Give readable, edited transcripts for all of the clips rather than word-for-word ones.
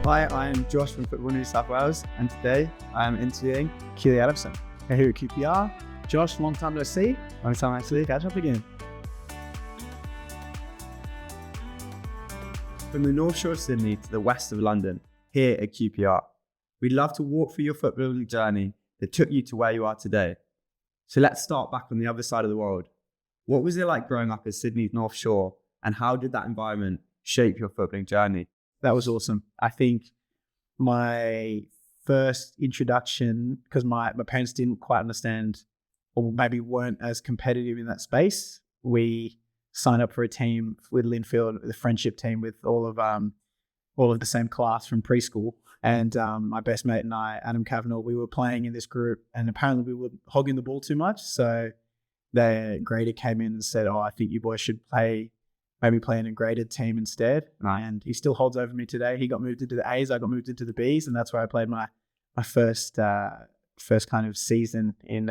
Hi, I'm Josh from Football New South Wales, and today I am interviewing Kealey Adamson. Hey, here at QPR. Josh, long time no see. Long time actually. Catch up again. From the North Shore of Sydney to the west of London, here at QPR, we'd love to walk through your footballing journey that took you to where you are today. So let's start back on the other side of the world. What was it like growing up at Sydney's North Shore, and how did that environment shape your footballing journey? That was awesome. I think my first introduction, because my parents didn't quite understand, or maybe weren't as competitive in that space, we signed up for a team with Lindfield, the friendship team with all of the same class from preschool. And my best mate and I, Adam Kavanagh, we were playing in this group, and apparently we were hogging the ball too much. So the grader came in and said, I think you boys should maybe play in a graded team instead. Right. And he still holds over me today. He got moved into the A's, I got moved into the B's, and that's where I played my first kind of season in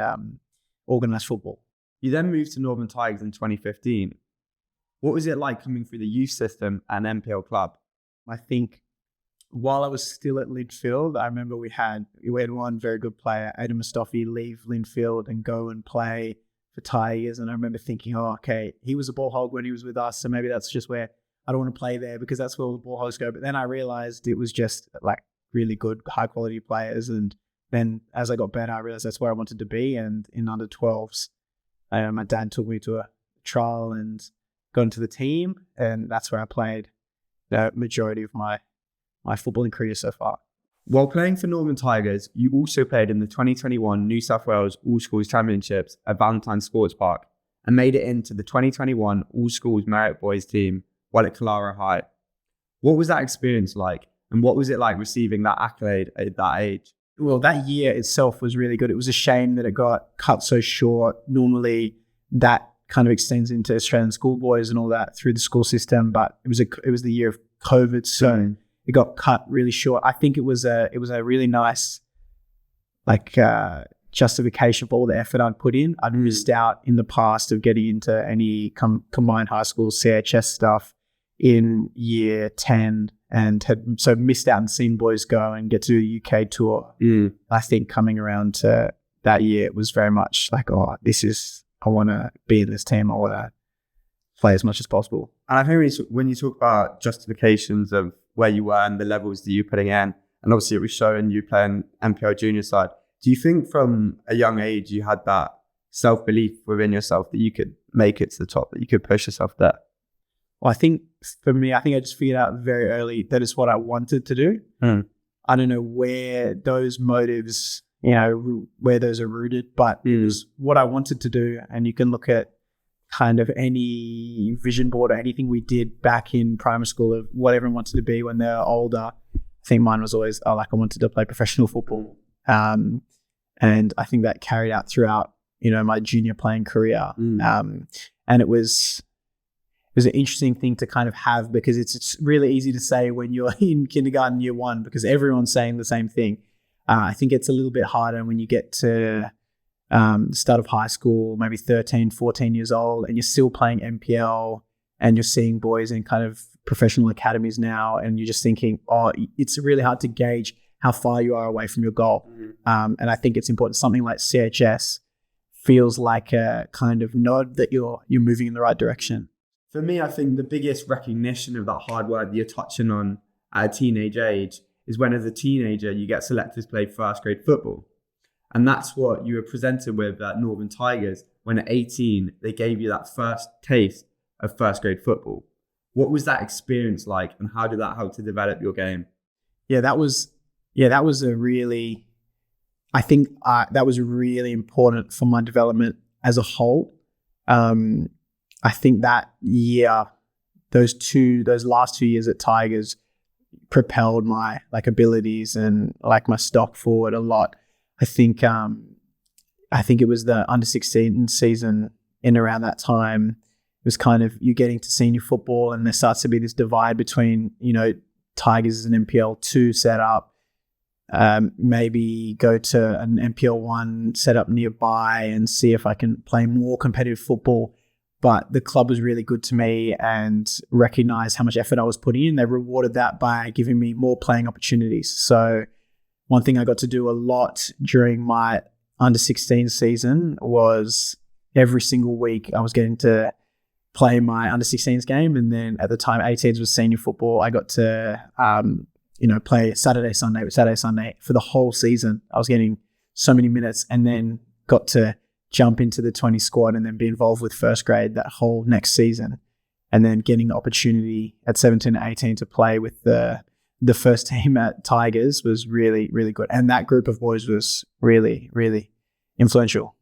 organised football. You then moved to Northern Tigers in 2015. What was it like coming through the youth system at an NPL club? I think while I was still at Lindfield, I remember we had one very good player, Adam Mustafi, leave Lindfield and go and play for Tigers. And I remember thinking, okay, he was a ball hog when he was with us, so maybe that's just where I don't want to play there because that's where all the ball hogs go. But then I realized it was just like really good, high quality players. And then as I got better, I realized that's where I wanted to be. And in under 12s, my dad took me to a trial and got into the team. And that's where I played the majority of my footballing career so far. While playing for Northern Tigers, you also played in the 2021 New South Wales All Schools Championships at Valentine Sports Park and made it into the 2021 All Schools Merit Boys team while at Kealey High. What was that experience like, and what was it like receiving that accolade at that age? Well, that year itself was really good. It was a shame that it got cut so short. Normally, that kind of extends into Australian schoolboys and all that through the school system, but it was the year of COVID, so it got cut really short. I think it was a really nice justification for all the effort I'd put in. I'd missed out in the past of getting into any combined high school CHS stuff in year 10 and had so missed out and seen boys go and get to do a UK tour. I think coming around to that year, it was very much like, I want to be in this team. I want to play as much as possible. And I think when you talk about justifications of where you were and the levels that you're putting in, and obviously it was showing you playing NPL junior side, do you think from a young age you had that self-belief within yourself that you could make it to the top, that you could push yourself there? Well, I think for me, I just figured out very early that it's what I wanted to do. I don't know where those motives, where those are rooted, but it was what I wanted to do. And you can look at kind of any vision board or anything we did back in primary school of what everyone wanted to be when they're older. I think mine was always, I wanted to play professional football. And I think that carried out throughout, my junior playing career. And it was an interesting thing to kind of have because it's really easy to say when you're in kindergarten year 1 because everyone's saying the same thing. I think it's a little bit harder when you get to the start of high school, maybe 13, 14 years old, and you're still playing NPL and you're seeing boys in kind of professional academies now, and you're just thinking, it's really hard to gauge how far you are away from your goal. And I think it's important. Something like CHS feels like a kind of nod that you're moving in the right direction. For me, I think the biggest recognition of that hard work that you're touching on at a teenage age is when as a teenager you get selected to play first grade football. And that's what you were presented with at Northern Tigers when at 18, they gave you that first taste of first grade football. What was that experience like, and how did that help to develop your game? That was really important for my development as a whole. I think that year, those last 2 years at Tigers propelled my abilities and my stock forward a lot. I think it was the under 16 season in around that time. It was kind of you getting to senior football, and there starts to be this divide between Tigers as an NPL 2 setup, maybe go to an NPL 1 setup nearby and see if I can play more competitive football. but the club was really good to me and recognized how much effort I was putting in. They rewarded that by giving me more playing opportunities. So one thing I got to do a lot during my under 16 season was every single week I was getting to play my under 16s game. And then at the time 18s was senior football. I got to, play Saturday, Sunday for the whole season. I was getting so many minutes and then got to jump into the 20 squad and then be involved with first grade that whole next season. And then getting the opportunity at 17 and 18 to play with the first team at Tigers was really, really good. And that group of boys was really, really influential.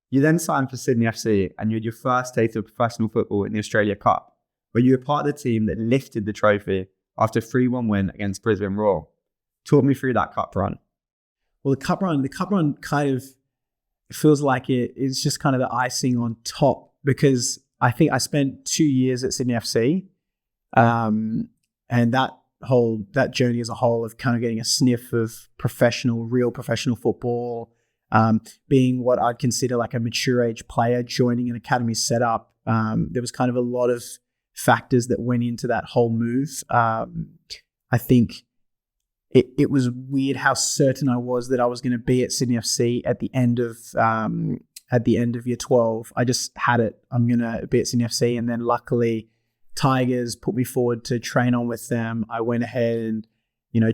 You then signed for Sydney FC and you had your first taste of professional football in the Australia Cup, where you were part of the team that lifted the trophy after a 3-1 win against Brisbane Roar. Talk me through that cup run. Well, the cup run kind of feels like it's just kind of the icing on top, because I think I spent 2 years at Sydney FC, and that journey as a whole of kind of getting a sniff of real professional football, being what I'd consider like a mature age player, joining an academy setup. There was kind of a lot of factors that went into that whole move. I think it was weird how certain I was that I was going to be at Sydney FC at the end of year 12. I just had it. I'm going to be at Sydney FC, and then luckily Tigers put me forward to train on with them. I went ahead and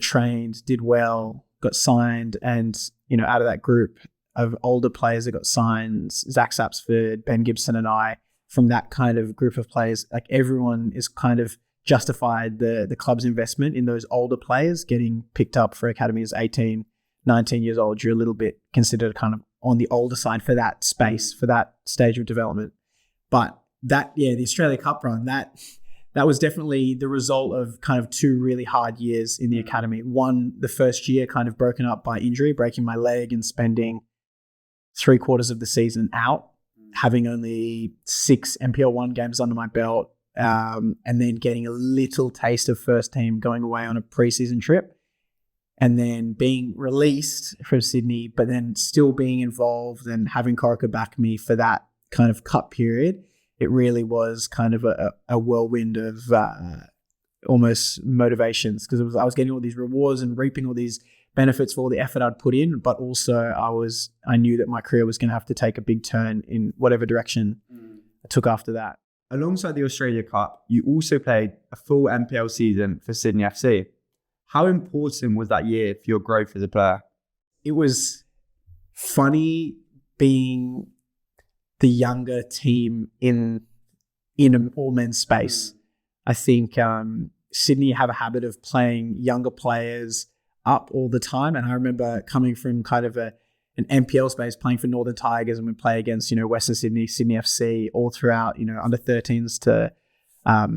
trained, did well, got signed, and out of that group of older players that got signed, Zach Sapsford, Ben Gibson, and I, from that kind of group of players, like everyone is kind of justified the club's investment in those older players getting picked up for academies 18, 19 years old. You're a little bit considered kind of on the older side for that space, for that stage of development. But the Australia Cup run, that was definitely the result of kind of 2 really hard years in the academy. One, the first year kind of broken up by injury, breaking my leg and spending 3/4 of the season out, having only 6 NPL 1 games under my belt, and then getting a little taste of first team going away on a preseason trip, and then being released from Sydney, but then still being involved and having Corica back me for that kind of cup period. It really was kind of a whirlwind of almost motivations, because I was getting all these rewards and reaping all these benefits for all the effort I'd put in, but also I knew that my career was going to have to take a big turn in whatever direction I took after that. Alongside the Australia Cup, you also played a full NPL season for Sydney FC. How important was that year for your growth as a player? It was funny being the younger team in an all-men's space. I think Sydney have a habit of playing younger players up all the time. And I remember coming from kind of an NPL space, playing for Northern Tigers, and we play against, Western Sydney, Sydney FC, all throughout, under 13s to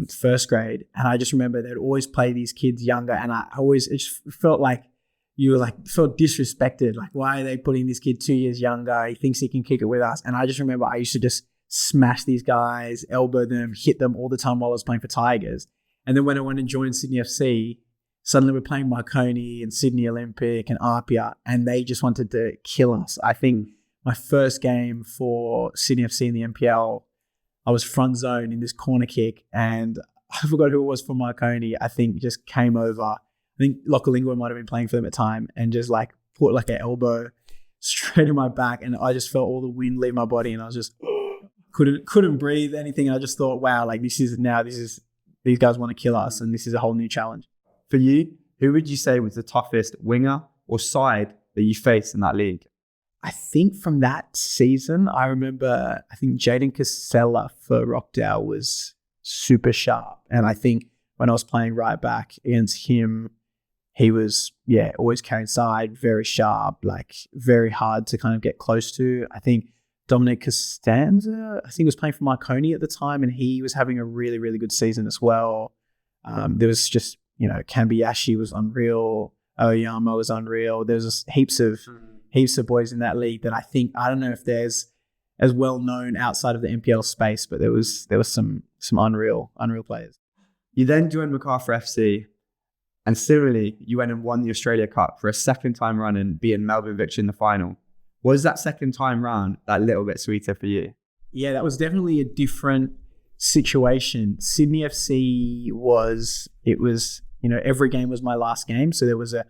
first grade. And I just remember they'd always play these kids younger. And it just felt like felt disrespected. Like, why are they putting this kid 2 years younger? He thinks he can kick it with us. And I just remember I used to just smash these guys, elbow them, hit them all the time while I was playing for Tigers. And then when I went and joined Sydney FC, suddenly we're playing Marconi and Sydney Olympic and Apia, and they just wanted to kill us. I think my first game for Sydney FC in the NPL, I was front zone in this corner kick, and I forgot who it was for Marconi. I think just came over. I think Localingua might have been playing for them at the time, and just put an elbow straight in my back, and I just felt all the wind leave my body, and I was just couldn't breathe anything. I just thought, wow, these guys want to kill us, and this is a whole new challenge. For you, who would you say was the toughest winger or side that you faced in that league? I think from that season, I remember, Jaden Casella for Rockdale was super sharp. And I think when I was playing right back against him, he was, always carrying side, very sharp, very hard to kind of get close to. I think Dominic Costanza, was playing for Marconi at the time, and he was having a really, really good season as well. There was just, Kambiyashi was unreal. Oyama was unreal. There's just heaps of boys in that league that I don't know if there's as well known outside of the NPL space, but there was some unreal players. You then joined Macarthur FC, and similarly, you went and won the Australia Cup for a second time running, beating Melbourne Victory in the final. Was that second time round that little bit sweeter for you? Yeah, that was definitely a different situation. Sydney FC was, every game was my last game. So there was a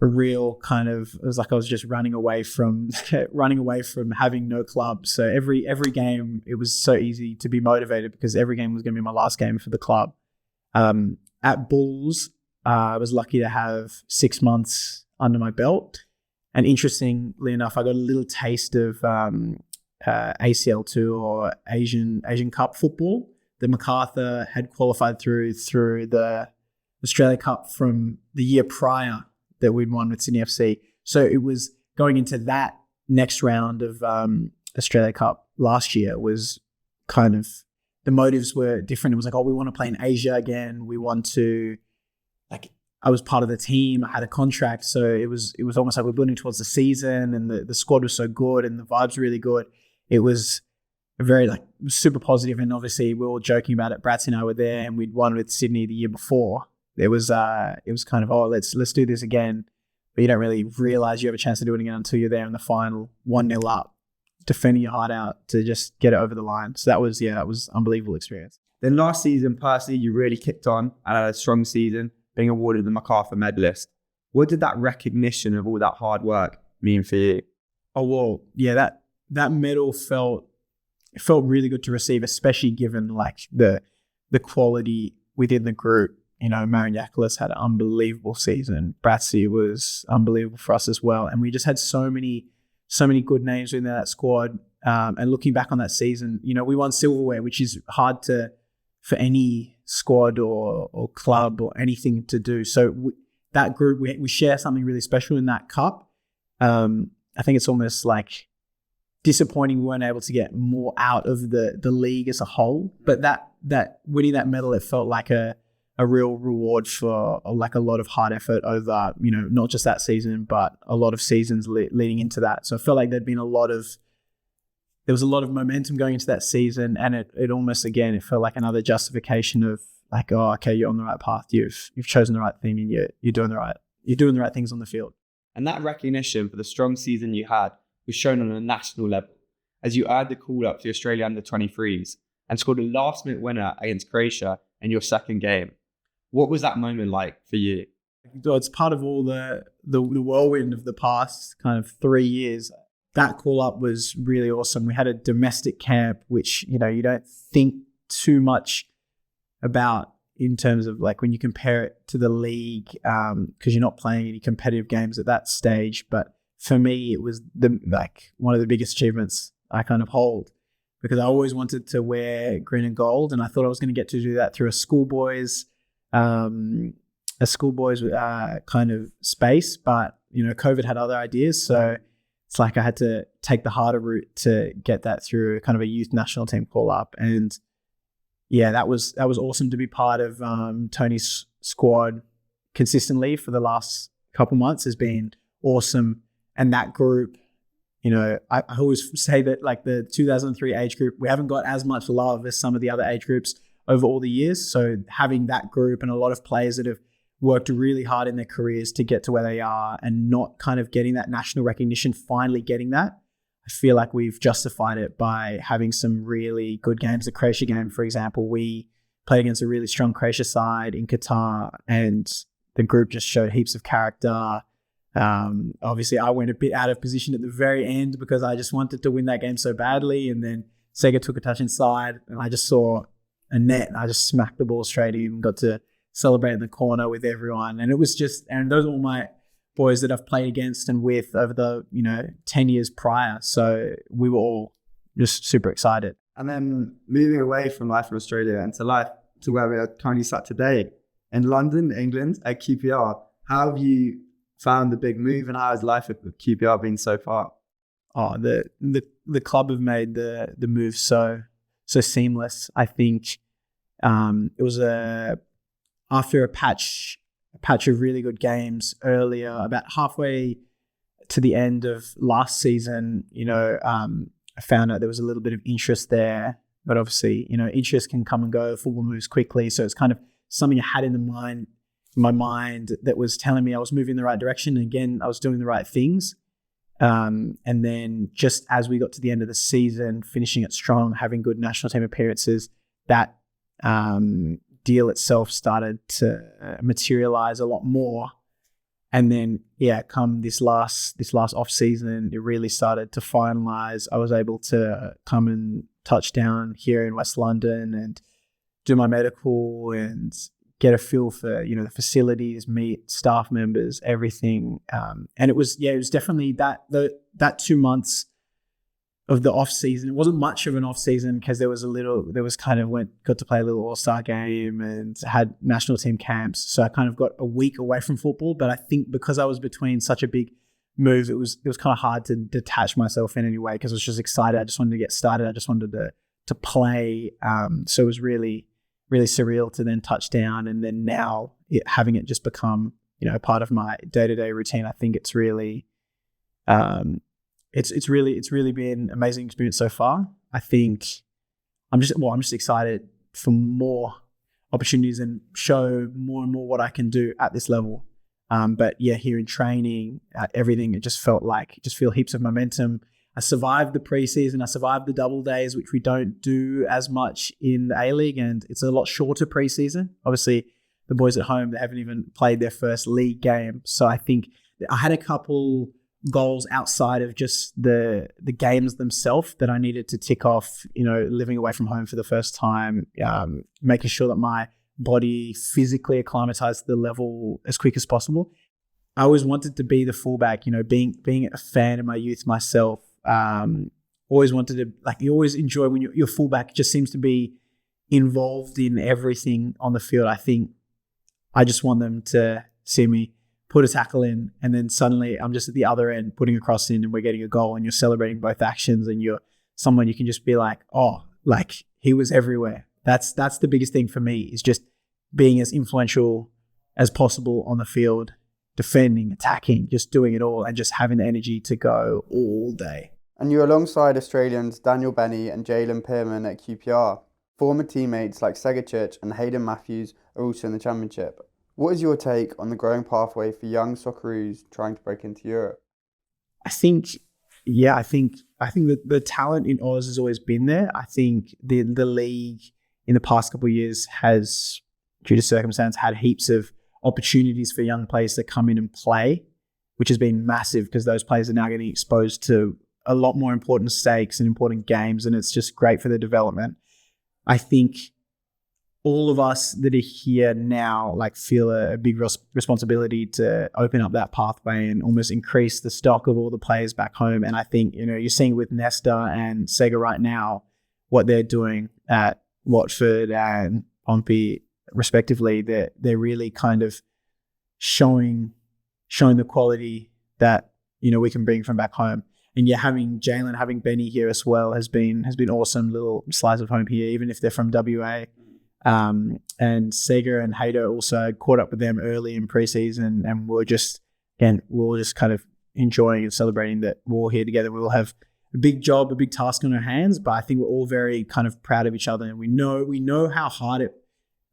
real kind of, it was like I was just running away from having no club. So every game, it was so easy to be motivated because every game was going to be my last game for the club. At Bulls, I was lucky to have 6 months under my belt. And interestingly enough, I got a little taste of ACL2 or Asian Cup football that Macarthur had qualified through the Australia Cup from the year prior that we'd won with Sydney FC. So it was going into that next round of Australia Cup last year was kind of, the motives were different. It was like, we want to play in Asia again. We want to, I was part of the team. I had a contract. So it was almost like we're building towards the season and the squad was so good and the vibes were really good. It was very super positive. And obviously we were all joking about it. Bratz and I were there and we'd won with Sydney the year before. It was kind of, let's do this again. But you don't really realize you have a chance to do it again until you're there in the final, 1-0 up, defending your heart out to just get it over the line. So that was unbelievable experience. Then last season, personally, you really kicked on and had a strong season, being awarded the Macarthur medalist. What did that recognition of all that hard work mean for you? Oh, well, yeah, that medal felt really good to receive, especially given the quality within the group. Marion Yakulis had an unbelievable season. Bratzy was unbelievable for us as well. And we just had so many good names within that squad. And looking back on that season, we won silverware, which is hard for any squad or club or anything to do. So that group, we share something really special in that cup. I think it's almost disappointing we weren't able to get more out of the league as a whole. But that winning that medal, it felt like a real reward for a lot of hard effort over, not just that season, but a lot of seasons leading into that. So I felt like there was a lot of momentum going into that season, and it almost, again, it felt like another justification of okay, you're on the right path. You've chosen the right thing, and you're doing the right things on the field. And that recognition for the strong season you had was shown on a national level as you earned the call up to the Australia under-23s and scored a last-minute winner against Croatia in your second game. What was that moment like for you? It's part of all the whirlwind of the past kind of 3 years. That call up was really awesome. We had a domestic camp, which, you don't think too much about in terms of when you compare it to the league, because you're not playing any competitive games at that stage. But for me, it was one of the biggest achievements I kind of hold, because I always wanted to wear green and gold, and I thought I was going to get to do that through a schoolboys kind of space. But COVID had other ideas, so it's I had to take the harder route to get that through kind of a youth national team call up. And yeah, that was awesome to be part of Tony's squad consistently for the last couple months has been awesome. And that group, I always say that the 2003 age group, we haven't got as much love as some of the other age groups over all the years. So having that group and a lot of players that have worked really hard in their careers to get to where they are and not kind of getting that national recognition, finally getting that, I feel like we've justified it by having some really good games. The Croatia game, for example, we played against a really strong Croatia side in Qatar, and the group just showed heaps of character. Obviously, I went a bit out of position at the very end because I just wanted to win that game so badly. And then Sega took a touch inside, and I just saw a net, and I just smacked the ball straight in and got to celebrate in the corner with everyone. And it was and those are all my boys that I've played against and with over the 10 years prior. So we were all just super excited. And then moving away from life in Australia and to life to where we are currently sat today in London, England at QPR. How have you found the big move, and how has life at QPR been so far? Oh, the club have made the move so seamless. I think it was after a patch of really good games earlier, about halfway to the end of last season. I found out there was a little bit of interest there, but obviously, interest can come and go. Football moves quickly, so it's kind of something I had in my mind that was telling me I was moving in the right direction. And again, I was doing the right things. And then just as we got to the end of the season, finishing it strong, having good national team appearances, that deal itself started to materialize a lot more. And then, come this last off season, it really started to finalize. I was able to come and touch down here in West London and do my medical and get a feel for, the facilities, meet staff members, everything. And it was definitely that 2 months of the off season. It wasn't much of an off season because got to play a little all-star game and had national team camps. So I kind of got a week away from football. But I think because I was between such a big move, it was kind of hard to detach myself in any way because I was just excited. I just wanted to get started. I just wanted to play. So it was really, really surreal to then touch down. And then now having it just become, part of my day-to-day routine. I think it's really, it's really been an amazing experience so far. I think I'm just excited for more opportunities and show more and more what I can do at this level. But here in training, everything, it just feel heaps of momentum. I survived the preseason. I survived the double days, which we don't do as much in the A-League, and it's a lot shorter preseason. Obviously, the boys at home, they haven't even played their first league game. So I think I had a couple goals outside of just the games themselves that I needed to tick off, living away from home for the first time, making sure that my body physically acclimatized to the level as quick as possible. I always wanted to be the fullback, being a fan in my youth myself. Always wanted to, you always enjoy when your fullback just seems to be involved in everything on the field. I think I just want them to see me put a tackle in, and then suddenly I'm just at the other end putting a cross in and we're getting a goal, and you're celebrating both actions, and you're someone you can just be like, oh, he was everywhere. That's the biggest thing for me, is just being as influential as possible on the field, defending, attacking, just doing it all, and just having the energy to go all day. And you're alongside Australians Daniel Benny and Jalen Pearman at QPR. Former teammates like Segacic and Hayden Matthews are also in the Championship. What is your take on the growing pathway for young Socceroos trying to break into Europe? I think that the talent in Oz has always been there. I think the league in the past couple of years has, due to circumstance, had heaps of opportunities for young players to come in and play, which has been massive because those players are now getting exposed to a lot more important stakes and important games, and it's just great for their development. I think all of us that are here now feel a big responsibility to open up that pathway and almost increase the stock of all the players back home. And I think, you're seeing with Nesta and Sega right now, what they're doing at Watford and Pompey respectively, they're really kind of showing the quality that, we can bring from back home. And having Jalen, having Benny here as well has been awesome. Little slice of home here, even if they're from WA. And Sega and Hayder also caught up with them early in preseason, and we're just kind of enjoying and celebrating that we're all here together. We will have a big job, a big task on our hands, but I think we're all very kind of proud of each other, and we know how hard it,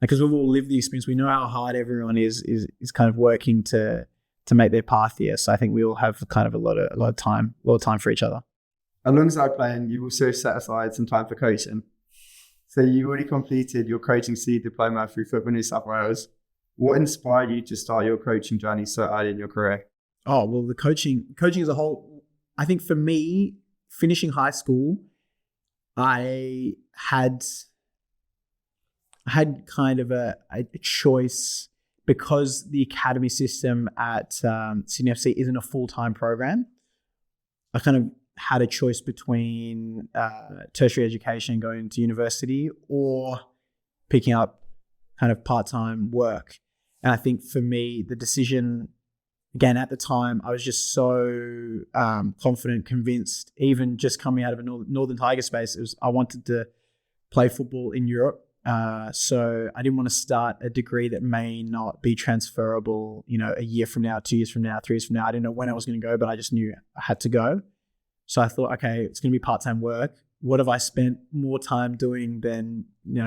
because we've all lived the experience. We know how hard everyone is kind of working to make their path here. So I think we all have kind of a lot of time for each other. Alongside playing, you also set aside some time for coaching. So you already completed your coaching C diploma through Football New South Wales. What inspired you to start your coaching journey so early in your career? Oh, well, the coaching as a whole, I think for me, finishing high school, I had kind of a choice, because the academy system at Sydney FC isn't a full-time program. I kind of had a choice between tertiary education, going to university, or picking up kind of part-time work. And I think for me, the decision, again, at the time, I was just so confident, convinced, even just coming out of a Northern Tiger space, I wanted to play football in Europe. So I didn't want to start a degree that may not be transferable, a year from now, 2 years from now, 3 years from now. I didn't know when I was going to go, but I just knew I had to go. So I thought, okay, it's going to be part-time work. What have I spent more time doing than,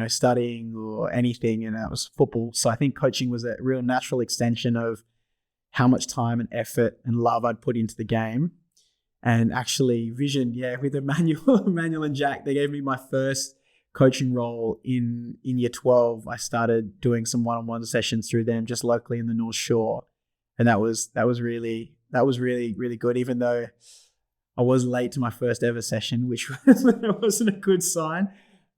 studying or anything? And that was football. So I think coaching was a real natural extension of how much time and effort and love I'd put into the game. and actually Vision, with Emmanuel and Jack, they gave me my first coaching role in year 12. I started doing some one-on-one sessions through them just locally in the North Shore. And that was really good, even though I was late to my first ever session, which wasn't a good sign.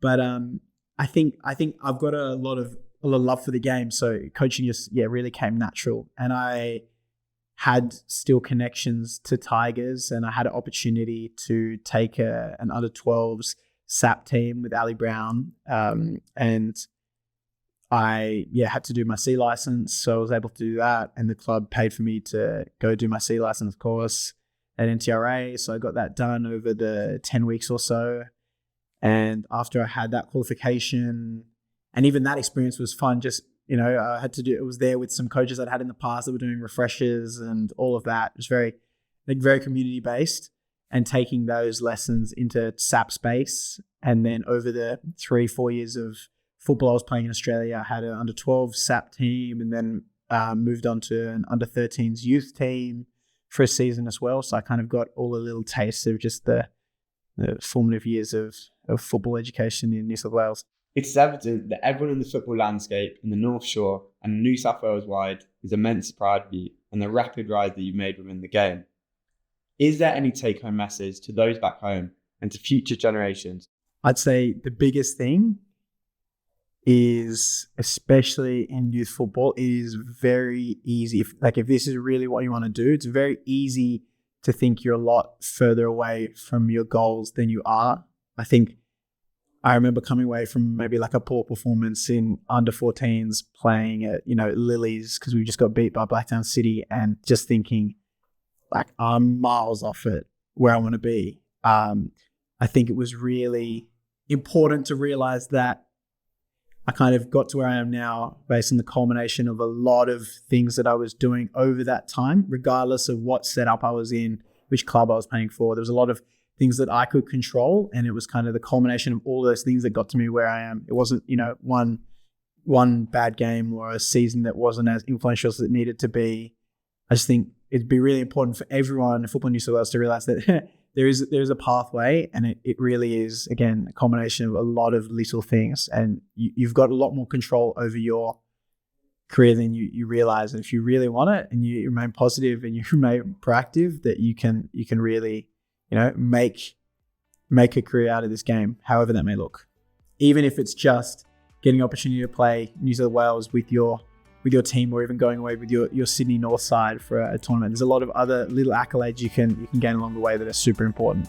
But I think I've got a lot of love for the game. So coaching just really came natural. And I had still connections to Tigers, and I had an opportunity to take an under 12s SAP team with Ali Brown. And I had to do my C license, so I was able to do that, and the club paid for me to go do my C license course at NTRA. So I got that done over the 10 weeks or so. And after I had that qualification, and even that experience was fun, just, I had to do, it was there with some coaches I'd had in the past that were doing refreshers and all of that. It was very community based, and taking those lessons into SAP space. And then over the 3-4 years of football I was playing in Australia, I had an under 12 SAP team, and then moved on to an under 13s youth team for a season as well. So I kind of got all a little taste of just the formative years of football education in New South Wales. It's evident that everyone in the football landscape in the North Shore and New South Wales wide is immensely proud of you and the rapid rise that you've made within the game. Is there any take-home message to those back home and to future generations? I'd say the biggest thing is, especially in youth football, it is very easy. If this is really what you want to do, it's very easy to think you're a lot further away from your goals than you are. I think I remember coming away from maybe like a poor performance in under 14s playing at, Lilies, because we just got beat by Blacktown City, and just thinking like I'm miles off it where I want to be. I think it was really important to realize that I kind of got to where I am now based on the culmination of a lot of things that I was doing over that time, regardless of what setup I was in, which club I was playing for. There was a lot of things that I could control, and it was kind of the culmination of all those things that got to me where I am. It wasn't, one bad game or a season that wasn't as influential as it needed to be. I just think it'd be really important for everyone in Football New South Wales to realize that there is a pathway, and it really is, again, a combination of a lot of little things, and you've got a lot more control over your career than you realize. And if you really want it, and you remain positive and you remain proactive, that you can really, make a career out of this game, however that may look. Even if it's just getting an opportunity to play New South Wales with your team, or even going away with your Sydney North side for a tournament. There's a lot of other little accolades you can gain along the way that are super important.